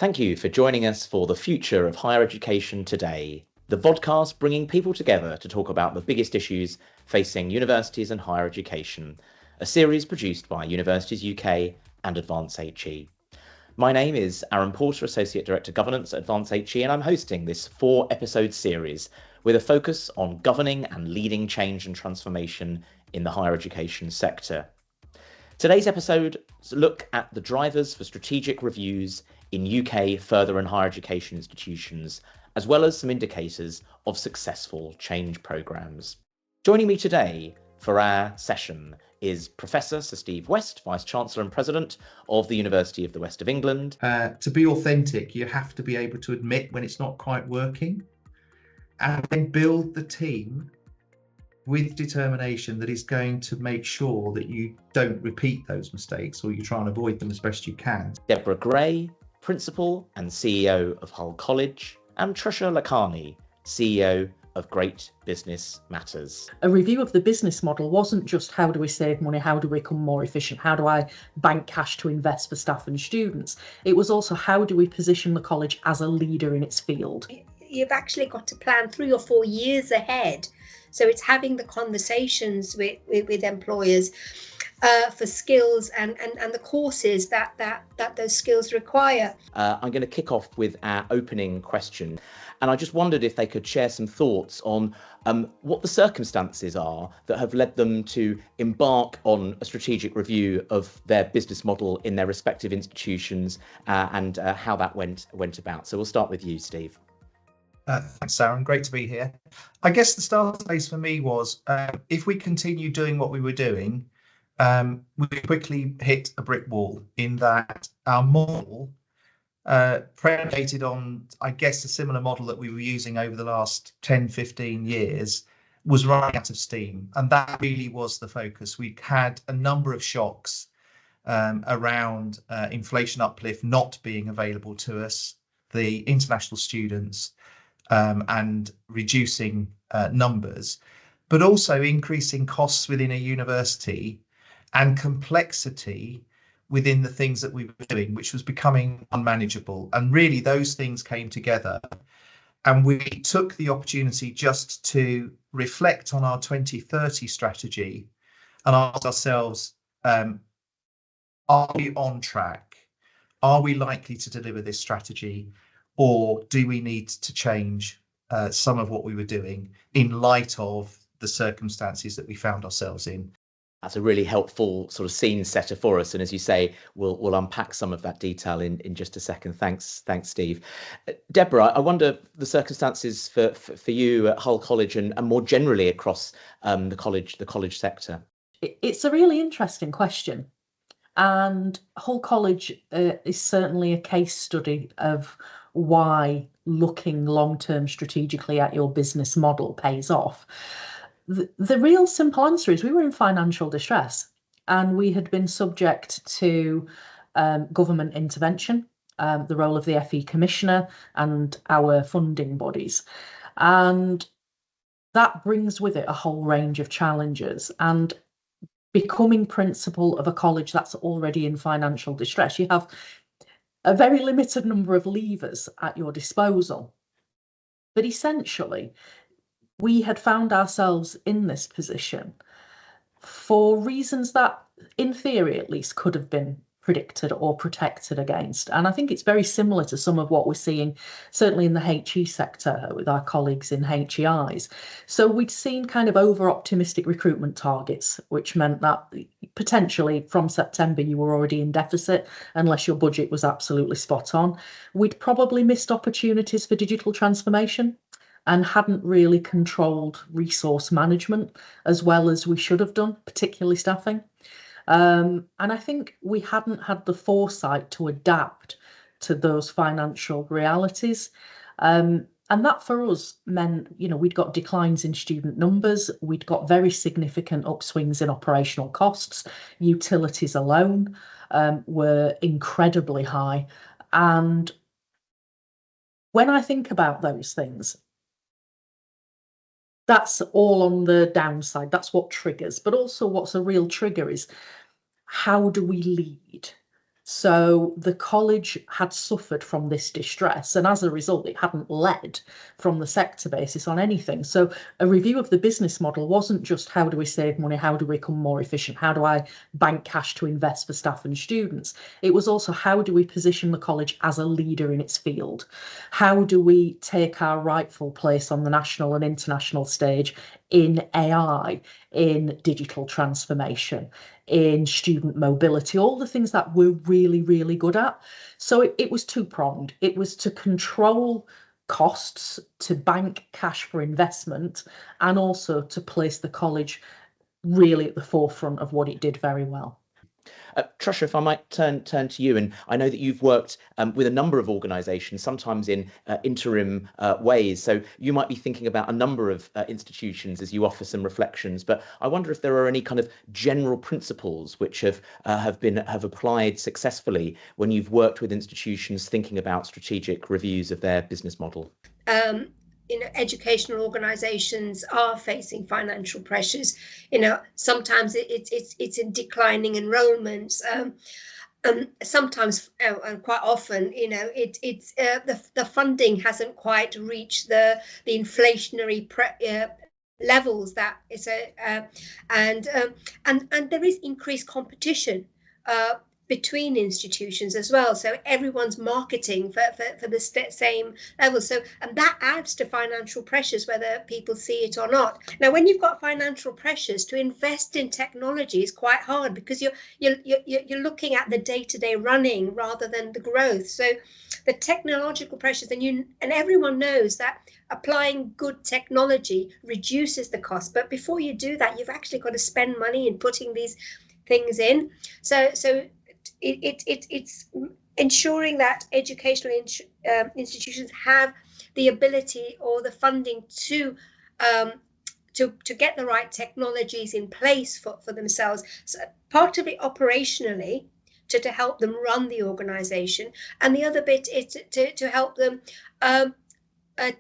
Thank you for joining us for the future of higher education today, the vodcast bringing people together to talk about the biggest issues facing universities and higher education, a series produced by Universities UK and Advance HE. My name is Aaron Porter, Associate Director Governance at Advance HE, and I'm hosting this 4-episode series with a focus on governing and leading change and transformation in the higher education sector. Today's episodes look at the drivers for strategic reviews in UK further and higher education institutions, as well as some indicators of successful change programmes. Joining me today for our session is Professor Sir Steve West, Vice-Chancellor and President of the University of the West of England. To be authentic, you have to be able to admit when it's not quite working and then build the team with determination that is going to make sure that you don't repeat those mistakes or you try and avoid them as best you can. Deborah Gray, Principal and CEO of Hull College, and Trisha Lakhani, CEO of Great Business Matters. A review of the business model wasn't just how do we save money, how do we become more efficient, how do I bank cash to invest for staff and students. It was also how do we position the college as a leader in its field. You've actually got to plan 3 or 4 years ahead. So it's having the conversations with employers for skills and the courses that those skills require. I'm going to kick off with our opening question. And I just wondered if they could share some thoughts on what the circumstances are that have led them to embark on a strategic review of their business model in their respective institutions and how that went about. So we'll start with you, Steve. Thanks, Aaron. Great to be here. I guess the start place for me was if we continue doing what we were doing, we quickly hit a brick wall in that our model predicated on, I guess, a similar model that we were using over the last 10, 15 years was running out of steam. And that really was the focus. We'd had a number of shocks around inflation uplift not being available to us, the international students, and reducing numbers, but also increasing costs within a university and complexity within the things that we were doing, which was becoming unmanageable. And really those things came together and we took the opportunity just to reflect on our 2030 strategy and ask ourselves, are we on track? Are we likely to deliver this strategy? Or do we need to change some of what we were doing in light of the circumstances that we found ourselves in? That's a really helpful sort of scene setter for us. And as you say, we'll unpack some of that detail in just a second. Thanks, Steve. Deborah, I wonder the circumstances for you at Hull College and more generally across the college sector. It's a really interesting question. And Hull College is certainly a case study of why looking long-term strategically at your business model pays off. The real simple answer is we were in financial distress and we had been subject to government intervention, the role of the FE Commissioner and our funding bodies. And that brings with it a whole range of challenges. And becoming principal of a college that's already in financial distress, you have a very limited number of levers at your disposal. But essentially, we had found ourselves in this position for reasons that, in theory at least, could have been predicted or protected against. And I think it's very similar to some of what we're seeing, certainly in the HE sector with our colleagues in HEIs. So we'd seen kind of over-optimistic recruitment targets, which meant that potentially from September you were already in deficit unless your budget was absolutely spot on. We'd probably missed opportunities for digital transformation and hadn't really controlled resource management as well as we should have done, particularly staffing. And I think we hadn't had the foresight to adapt to those financial realities. And that for us meant, we'd got declines in student numbers, we'd got very significant upswings in operational costs, utilities alone were incredibly high. And when I think about those things, that's all on the downside. That's what triggers. But also what's a real trigger is how do we lead? So the college had suffered from this distress, and as a result, it hadn't led from the sector basis on anything. So a review of the business model wasn't just how do we save money, how do we become more efficient, how do I bank cash to invest for staff and students. It was also how do we position the college as a leader in its field? How do we take our rightful place on the national and international stage in AI, in digital transformation, in student mobility, all the things that we're really, really good at. So it was two-pronged. It was to control costs, to bank cash for investment, and also to place the college really at the forefront of what it did very well. Trusha, if I might turn to you, and I know that you've worked with a number of organisations, sometimes in interim ways, so you might be thinking about a number of institutions as you offer some reflections. But I wonder if there are any kind of general principles which have applied successfully when you've worked with institutions thinking about strategic reviews of their business model. Educational organizations are facing financial pressures. Sometimes it's in declining enrollments. Sometimes and quite often, it's the funding hasn't quite reached the inflationary levels that is and there is increased competition between institutions as well, so everyone's marketing for the same level, and that adds to financial pressures whether people see it or not. Now when you've got financial pressures, to invest in technology is quite hard because you're looking at the day-to-day running rather than the growth. So the technological pressures, and everyone knows that applying good technology reduces the cost, but before you do that you've actually got to spend money in putting these things in. So it's ensuring that educational institutions have the ability or the funding to get the right technologies in place for themselves. So part of it operationally to help them run the organization, and the other bit is to help them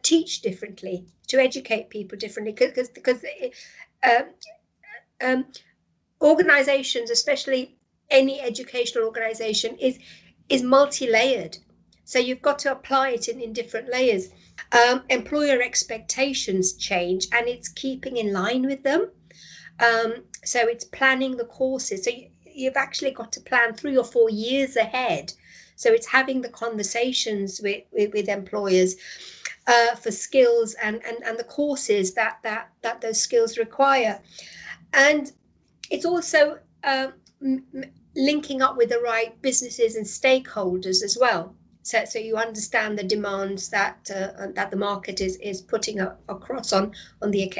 teach differently, to educate people differently, because organizations, especially any educational organization, is multi-layered, so you've got to apply it in different layers. Employer expectations change and it's keeping in line with them, so it's planning the courses, so you've actually got to plan 3 or 4 years ahead, so it's having the conversations with employers for skills and the courses that those skills require, and it's also linking up with the right businesses and stakeholders as well, so you understand the demands that the market is putting across on the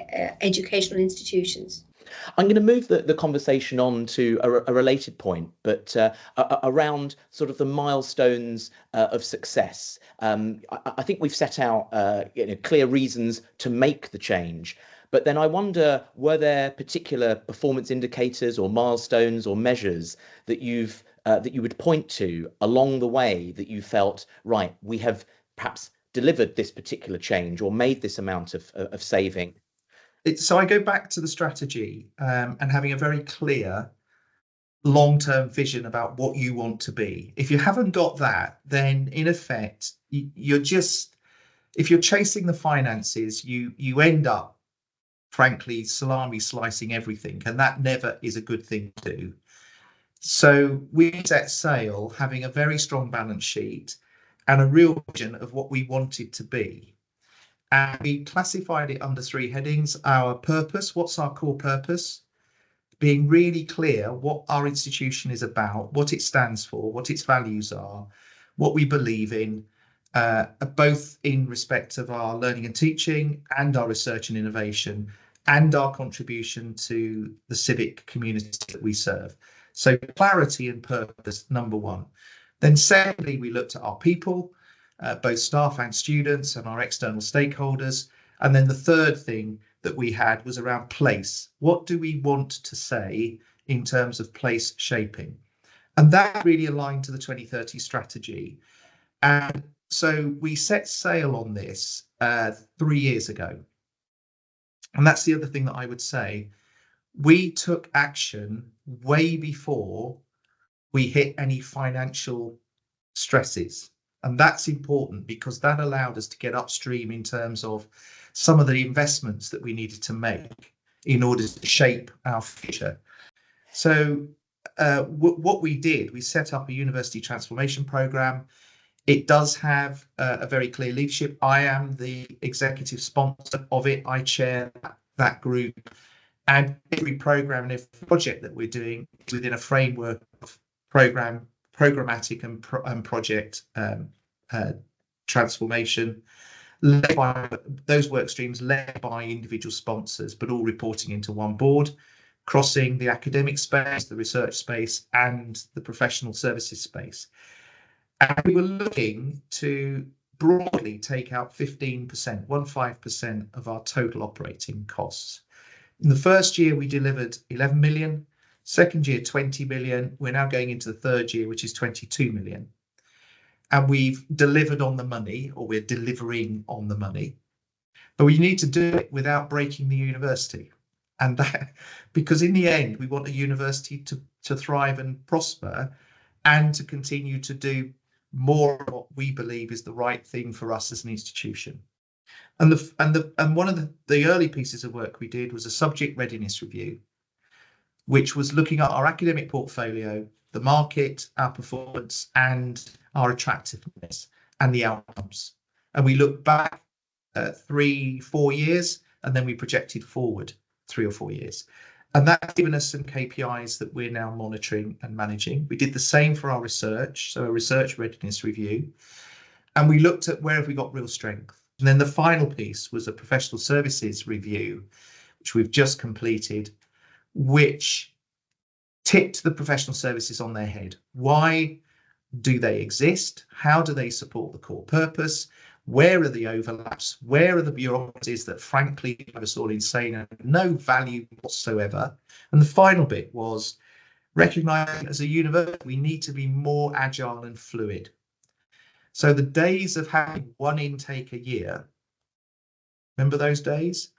educational institutions. I'm going to move the conversation on to a related point, but around sort of the milestones of success. I think we've set out clear reasons to make the change. But then I wonder, were there particular performance indicators or milestones or measures that you would point to along the way that you felt, right, we have perhaps delivered this particular change or made this amount of saving? So I go back to the strategy and having a very clear long-term vision about what you want to be. If you haven't got that, then in effect, if you're chasing the finances, you end up, frankly, salami slicing everything, and that never is a good thing to do. So we set sail having a very strong balance sheet and a real vision of what we wanted to be. And we classified it under 3 headings: our purpose, what's our core purpose, being really clear what our institution is about, what it stands for, what its values are, what we believe in, both in respect of our learning and teaching and our research and innovation, and our contribution to the civic community that we serve. So clarity and purpose, number 1. Then secondly, we looked at our people, both staff and students, and our external stakeholders. And then the third thing that we had was around place. What do we want to say in terms of place shaping? And that really aligned to the 2030 strategy. And so we set sail on this 3 years ago. And that's the other thing that I would say. We took action way before we hit any financial stresses. And that's important because that allowed us to get upstream in terms of some of the investments that we needed to make in order to shape our future. So what we did, we set up a university transformation program. It does have a very clear leadership. I am the executive sponsor of it. I chair that group. And every program and every project that we're doing is within a framework of programmatic and project transformation, led by those work streams, led by individual sponsors, but all reporting into one board, crossing the academic space, the research space, and the professional services space. And we were looking to broadly take out 15% of our total operating costs. In the first year, we delivered 11 million. Second year, 20 million. We're now going into the third year, which is 22 million. And we've delivered on the money, or we're delivering on the money. But we need to do it without breaking the university. And that, because in the end, we want a university to thrive and prosper and to continue to do more of what we believe is the right thing for us as an institution. And one of the early pieces of work we did was a subject readiness review, which was looking at our academic portfolio, the market, our performance, and our attractiveness and the outcomes. And we looked back 3-4 years, and then we projected forward 3 or 4 years. And that's given us some KPIs that we're now monitoring and managing. We did the same for our research, so a research readiness review. And we looked at where have we got real strength. And then the final piece was a professional services review, which we've just completed, which tipped the professional services on their head. Why do they exist? How do they support the core purpose? Where are the overlaps? Where are the bureaucracies that frankly drive us all insane and have no value whatsoever? And the final bit was recognizing as a university, we need to be more agile and fluid. So the days of having one intake a year, remember those days?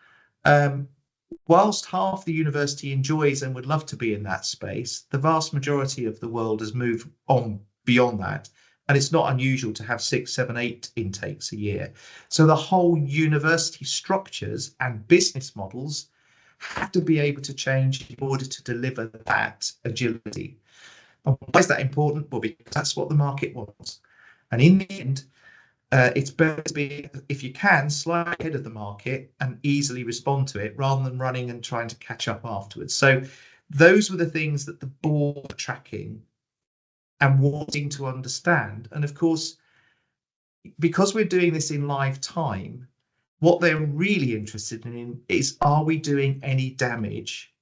Whilst half the university enjoys and would love to be in that space, the vast majority of the world has moved on beyond that. And it's not unusual to have 6, 7, 8 intakes a year. So the whole university structures and business models have to be able to change in order to deliver that agility. And why is that important? Well, because that's what the market wants. And in the end, it's better to be, if you can, slightly ahead of the market and easily respond to it rather than running and trying to catch up afterwards. So those were the things that the board were tracking and wanting to understand. And of course, because we're doing this in live time, what they're really interested in is, are we doing any damage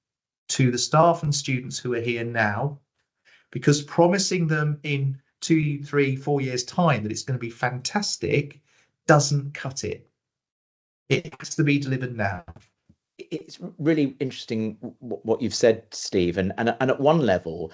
to the staff and students who are here now? Because promising them in 2, 3, 4 years' time that it's going to be fantastic doesn't cut it. It has to be delivered now. It's really interesting what you've said, Steve, and at one level,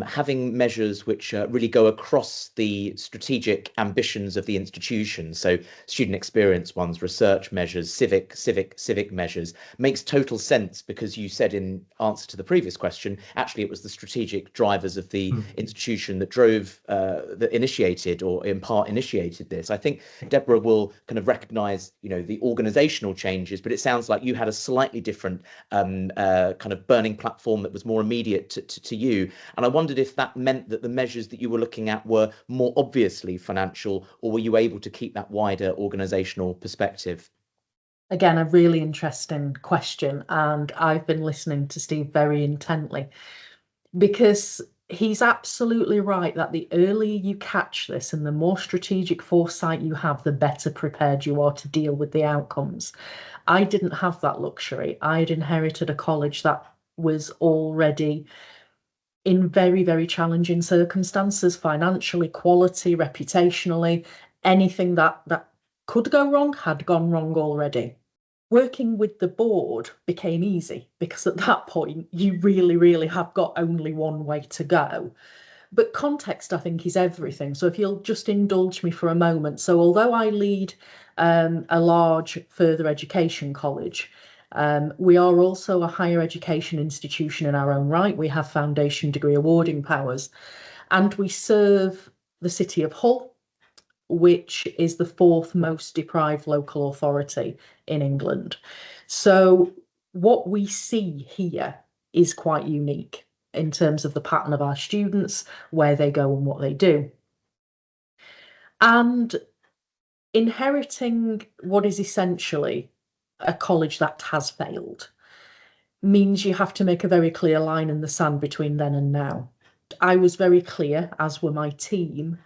having measures which really go across the strategic ambitions of the institution, so student experience ones, research measures, civic measures, makes total sense, because you said in answer to the previous question, actually it was the strategic drivers of the institution that drove, that initiated, or in part initiated this. I think Deborah will kind of recognise, the organisational changes, but it sounds like you had a slightly different kind of burning platform that was more immediate to you. And I wondered if that meant that the measures that you were looking at were more obviously financial, or were you able to keep that wider organisational perspective? Again, a really interesting question. And I've been listening to Steve very intently, because he's absolutely right that the earlier you catch this and the more strategic foresight you have, the better prepared you are to deal with the outcomes. I didn't have that luxury. I had inherited a college that was already in very, very challenging circumstances, financially, quality, reputationally. Anything that could go wrong had gone wrong already. Working with the board became easy, because at that point you really, really have got only one way to go. But context, I think, is everything. So if you'll just indulge me for a moment. So although I lead a large further education college, we are also a higher education institution in our own right. We have foundation degree awarding powers. And we serve the city of Hull, which is the 4th most deprived local authority in England. So what we see here is quite unique in terms of the pattern of our students, where they go and what they do. And inheriting what is essentially a college that has failed means you have to make a very clear line in the sand between then and now. I was very clear, as were my team,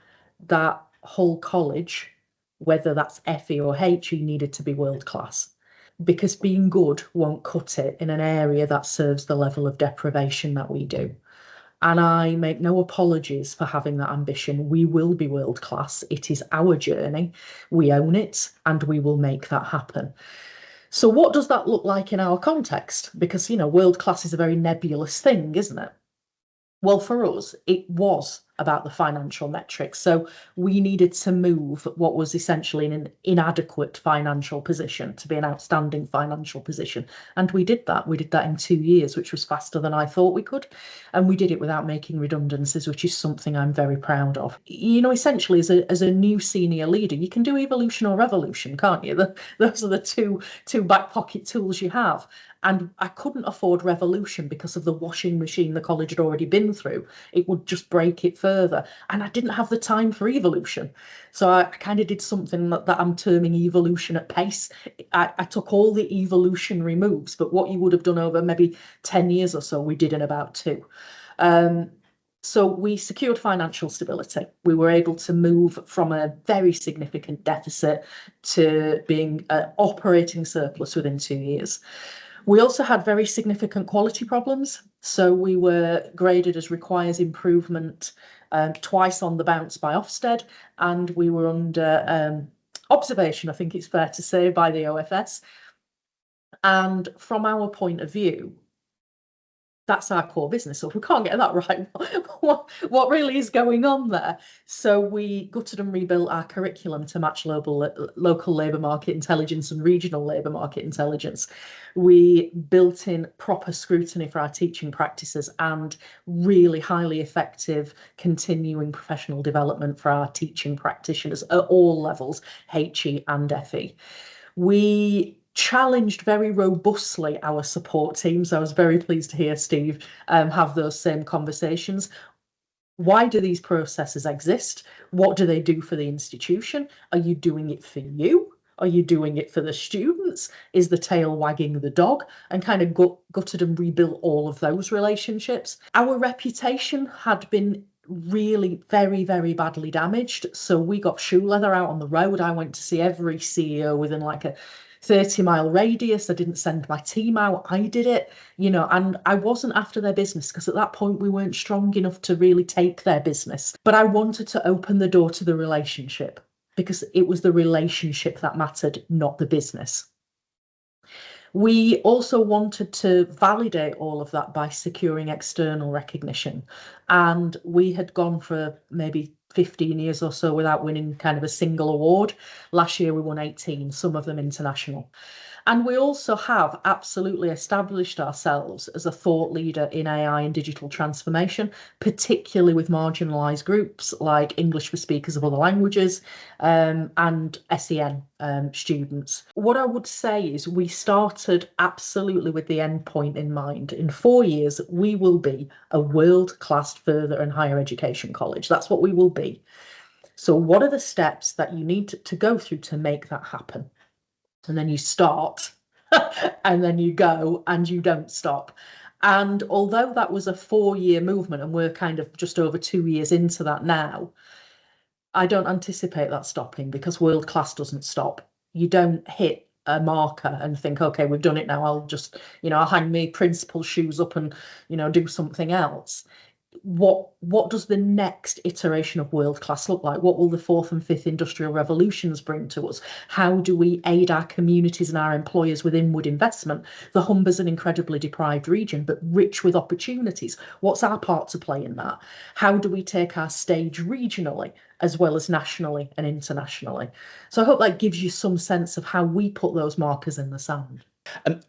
that Hull College, whether that's FE or HE, needed to be world class, because being good won't cut it in an area that serves the level of deprivation that we do. And I make no apologies for having that ambition. We will be world class. It is our journey. We own it, and we will make that happen. So what does that look like in our context? Because, world class is a very nebulous thing, isn't it? Well, for us, it was about the financial metrics. So we needed to move what was essentially an inadequate financial position to be an outstanding financial position. And we did that. We did that in 2 years, which was faster than I thought we could. And we did it without making redundancies, which is something I'm very proud of. Essentially, as a new senior leader, you can do evolution or revolution, can't you? Those are the two back pocket tools you have. And I couldn't afford revolution because of the washing machine the college had already been through. It would just break it further. And I didn't have the time for evolution. So I kind of did something that I'm terming evolution at pace. I took all the evolutionary moves, but what you would have done over maybe 10 years or so, we did in about 2. So we secured financial stability. We were able to move from a very significant deficit to being an operating surplus within 2 years. We also had very significant quality problems. So we were graded as requires improvement twice on the bounce by Ofsted, and we were under observation, I think it's fair to say, by the OFS. And from our point of view, that's our core business. So if we can't get that right, what really is going on there? So we gutted and rebuilt our curriculum to match local labour market intelligence and regional labour market intelligence. We built in proper scrutiny for our teaching practices and really highly effective continuing professional development for our teaching practitioners at all levels, HE and FE. We challenged very robustly our support teams. I was very pleased to hear Steve have those same conversations. Why do these processes exist? What do they do for the institution? Are you doing it for you? Are you doing it for the students? Is the tail wagging the dog? And kind of gutted and rebuilt all of those relationships. Our reputation had been really very, very badly damaged. So we got shoe leather out on the road. I went to see every CEO within like a 30-mile radius. I didn't send my team out. I did it, and I wasn't after their business because at that point we weren't strong enough to really take their business. But I wanted to open the door to the relationship because it was the relationship that mattered, not the business. We also wanted to validate all of that by securing external recognition. And we had gone for maybe 15 years or so without winning kind of a single award. Last year we won 18, some of them international. And we also have absolutely established ourselves as a thought leader in AI and digital transformation, particularly with marginalised groups like English for speakers of other languages and SEN students. What I would say is we started absolutely with the end point in mind. In 4 years, we will be a world-class further and higher education college. That's what we will be. So what are the steps that you need to go through to make that happen? And then you start and then you go and you don't stop. And although that was a 4-year movement and we're kind of just over 2 years into that now, I don't anticipate that stopping because world class doesn't stop. You don't hit a marker and think, okay, we've done it now. I'll just, I'll hang my principal shoes up and, do something else. What does the next iteration of world class look like? What will the 4th and 5th industrial revolutions bring to us? How do we aid our communities and our employers with inward investment? The Humber's an incredibly deprived region, but rich with opportunities. What's our part to play in that? How do we take our stage regionally as well as nationally and internationally? So I hope that gives you some sense of how we put those markers in the sand.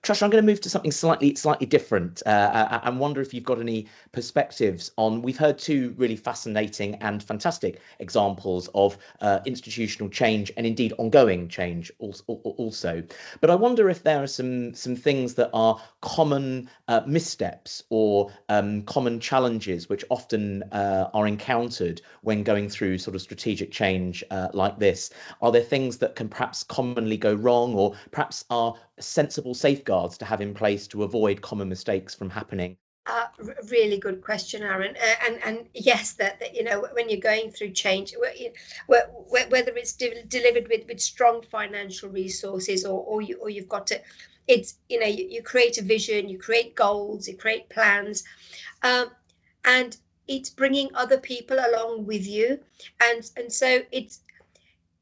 Trish, I'm going to move to something slightly different, and wonder if you've got any perspectives on. We've heard two really fascinating and fantastic examples of institutional change and indeed ongoing change also. But I wonder if there are some things that are common missteps or common challenges which often are encountered when going through sort of strategic change like this. Are there things that can perhaps commonly go wrong, or perhaps are sensible safeguards to have in place to avoid common mistakes from happening? Really good question, Aaron. And yes, that when you're going through change, whether it's delivered with strong financial resources or you've got to, it's you create a vision, you create goals, you create plans, and it's bringing other people along with you, and so it's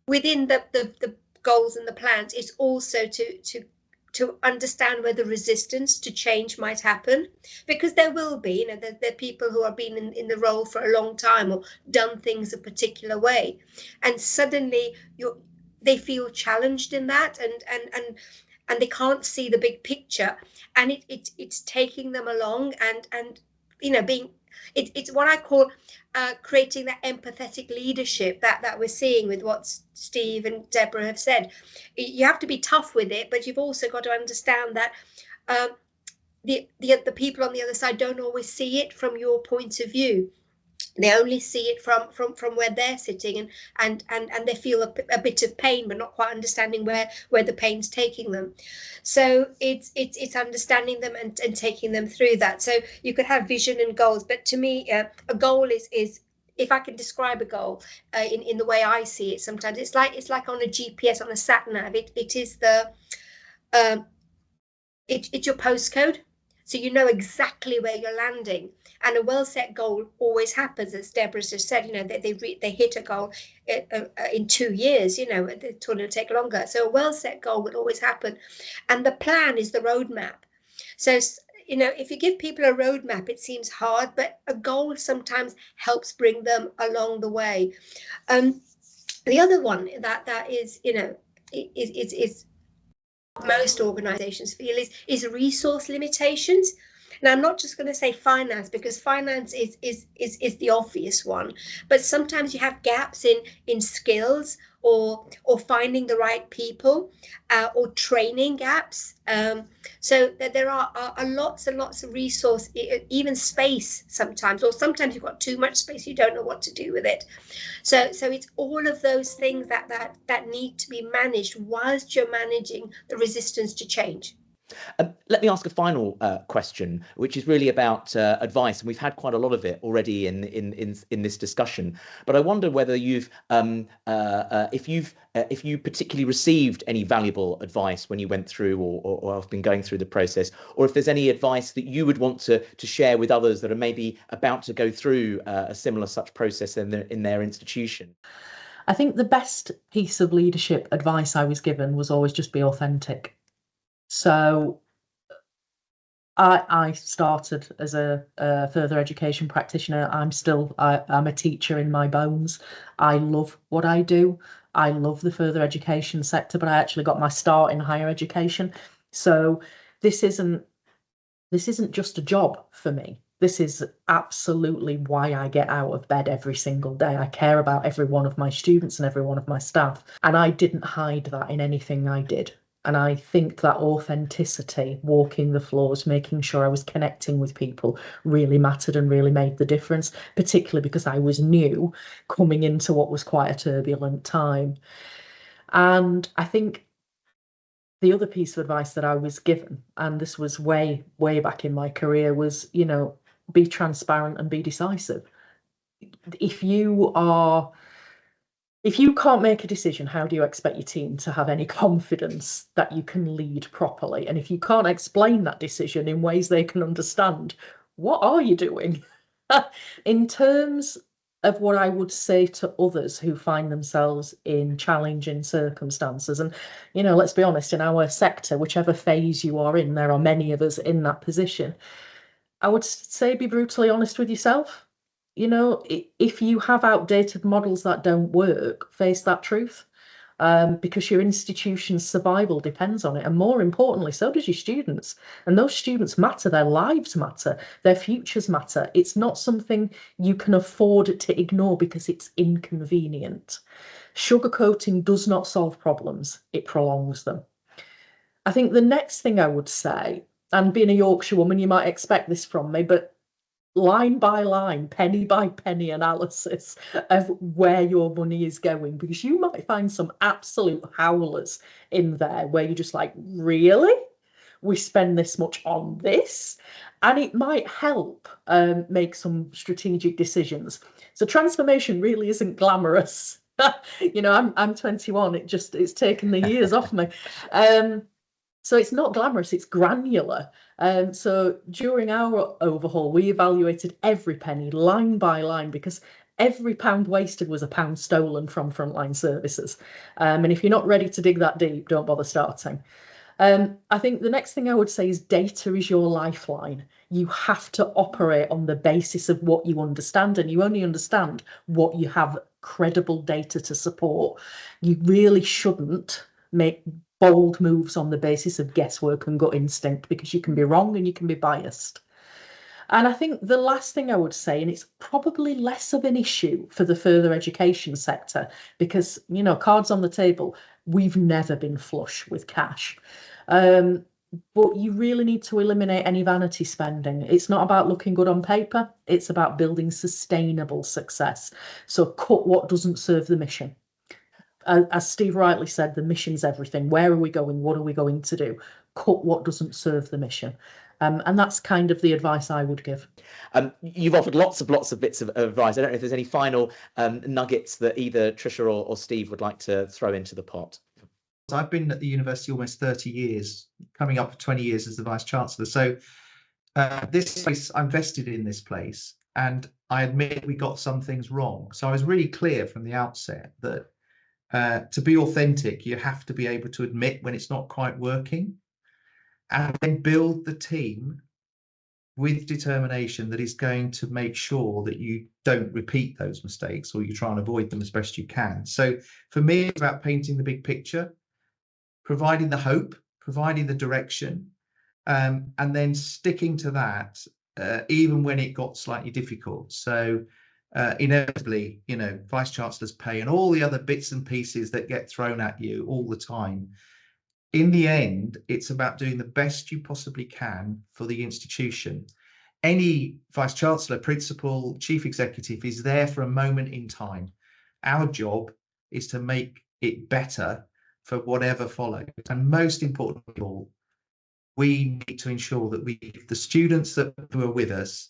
within the goals and the plans. It's also to understand where the resistance to change might happen, because there will be, there are people who have been in the role for a long time or done things a particular way, and suddenly they feel challenged in that, and they can't see the big picture, and it's taking them along, and being it's what I call creating that empathetic leadership that we're seeing with what Steve and Deborah have said. You have to be tough with it, but you've also got to understand that the people on the other side don't always see it from your point of view. They only see it from where they're sitting, and they feel a bit of pain, but not quite understanding where the pain's taking them. So it's understanding them and taking them through that. So you could have vision and goals, but to me, a goal is if I can describe a goal in the way I see it, sometimes it's like on a GPS, on a sat nav. It is it's your postcode, so you know exactly where you're landing. And a well set goal always happens, as Deborah just said. They hit a goal in 2 years. The tournament will take longer. So a well set goal will always happen, and the plan is the roadmap. So if you give people a roadmap, it seems hard, but a goal sometimes helps bring them along the way. The other one that is is most organizations feel is resource limitations. Now, I'm not just going to say finance, because finance is the obvious one, but sometimes you have gaps in skills or finding the right people, or training gaps. So that there are lots and lots of resource, even space sometimes, or sometimes you've got too much space, you don't know what to do with it. So it's all of those things that need to be managed whilst you're managing the resistance to change. Let me ask a final question, which is really about advice, and we've had quite a lot of it already in this discussion. But I wonder whether if you particularly received any valuable advice when you went through or have been going through the process, or if there's any advice that you would want to share with others that are maybe about to go through a similar such process in their institution. I think the best piece of leadership advice I was given was always just be authentic. So I started as a further education practitioner. I'm a teacher in my bones. I love what I do. I love the further education sector, but I actually got my start in higher education. So this isn't just a job for me. This is absolutely why I get out of bed every single day. I care about every one of my students and every one of my staff, and I didn't hide that in anything I did. And I think that authenticity, walking the floors, making sure I was connecting with people, really mattered and really made the difference, particularly because I was new, coming into what was quite a turbulent time. And I think the other piece of advice that I was given, and this was way, way back in my career, was, be transparent and be decisive. If you can't make a decision, how do you expect your team to have any confidence that you can lead properly? And if you can't explain that decision in ways they can understand, what are you doing? In terms of what I would say to others who find themselves in challenging circumstances, and, let's be honest, in our sector, whichever phase you are in, there are many of us in that position. I would say be brutally honest with yourself. If you have outdated models that don't work, face that truth. because your institution's survival depends on it. And more importantly, so does your students. And those students matter, their lives matter, their futures matter. It's not something you can afford to ignore because it's inconvenient. Sugarcoating does not solve problems, it prolongs them. I think the next thing I would say, and being a Yorkshire woman, you might expect this from me, but line by line, penny by penny analysis of where your money is going, because you might find some absolute howlers in there where you're just like, really? We spend this much on this? And it might help make some strategic decisions. So transformation really isn't glamorous. You know, I'm 21. It's taken the years off me. So it's not glamorous, it's granular. So during our overhaul, we evaluated every penny line by line, because every pound wasted was a pound stolen from frontline services. And if you're not ready to dig that deep, don't bother starting. I think the next thing I would say is data is your lifeline. You have to operate on the basis of what you understand, and you only understand what you have credible data to support. You really shouldn't make bold moves on the basis of guesswork and gut instinct, because you can be wrong and you can be biased. And I think the last thing I would say, and it's probably less of an issue for the further education sector, because, you know, cards on the table, we've never been flush with cash. But you really need to eliminate any vanity spending. It's not about looking good on paper, it's about building sustainable success. So cut what doesn't serve the mission. As Steve rightly said, the mission's everything. Where are we going? What are we going to do? Cut what doesn't serve the mission. And that's kind of the advice I would give. You've offered lots of bits of advice. I don't know if there's any final nuggets that either Trisha or Steve would like to throw into the pot. I've been at the university almost 30 years, coming up for 20 years as the Vice Chancellor. So this place, I'm vested in this place, and I admit we got some things wrong. So I was really clear from the outset that to be authentic, you have to be able to admit when it's not quite working, and then build the team with determination that is going to make sure that you don't repeat those mistakes, or you try and avoid them as best you can. So for me, it's about painting the big picture, providing the hope, providing the direction, and then sticking to that even when it got slightly difficult. So inevitably, you know, Vice Chancellor's pay and all the other bits and pieces that get thrown at you all the time. In the end, it's about doing the best you possibly can for the institution. Any Vice Chancellor, Principal, Chief Executive is there for a moment in time. Our job is to make it better for whatever follows. And most importantly of all, we need to ensure that we give the students who are with us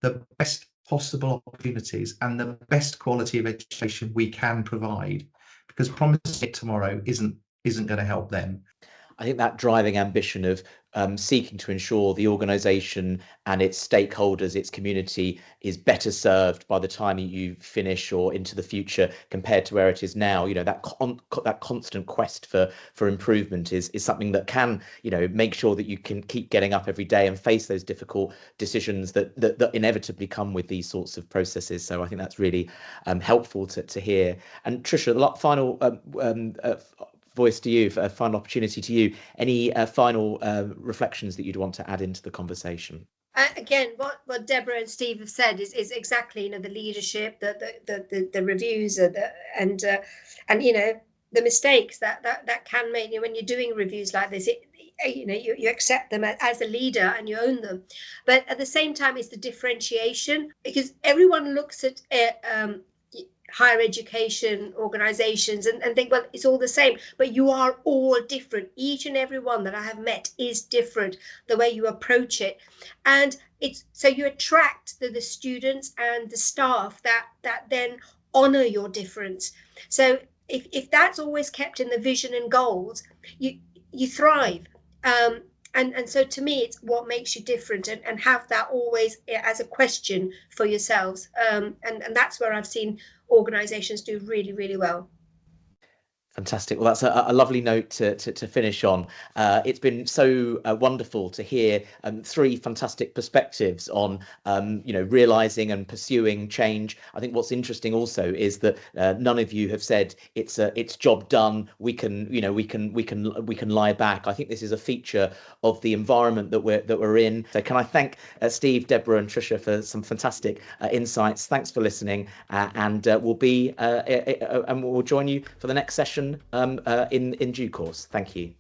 the best possible opportunities and the best quality of education we can provide, because promising it tomorrow isn't going to help them. I think that driving ambition of seeking to ensure the organisation and its stakeholders, its community, is better served by the time you finish or into the future compared to where it is now. You know, that constant quest for improvement is something that can, you know, make sure that you can keep getting up every day and face those difficult decisions that inevitably come with these sorts of processes. So I think that's really helpful to hear. And Trisha, the final voice to you, a final opportunity to you. Any final reflections that you'd want to add into the conversation? Again, what Deborah and Steve have said is exactly, you know, the leadership, the reviews, and you know, the mistakes that can make you when you're doing reviews like this. You know, you accept them as a leader and you own them, but at the same time, it's the differentiation, because everyone looks at higher education organizations and think, well, it's all the same, but you are all different. Each and every one that I have met is different, the way you approach it. And it's so you attract the students and the staff that then honor your difference. So if that's always kept in the vision and goals, you thrive. And so to me, it's what makes you different, and have that always as a question for yourselves. And that's where I've seen organizations do really, really well. Fantastic. Well, that's a lovely note to finish on. It's been so wonderful to hear three fantastic perspectives on, realizing and pursuing change. I think what's interesting also is that none of you have said it's job done. We can lie back. I think this is a feature of the environment that we're in. So can I thank Steve, Deborah, and Tricia for some fantastic insights. Thanks for listening, and we'll join you for the next session in due course. Thank you.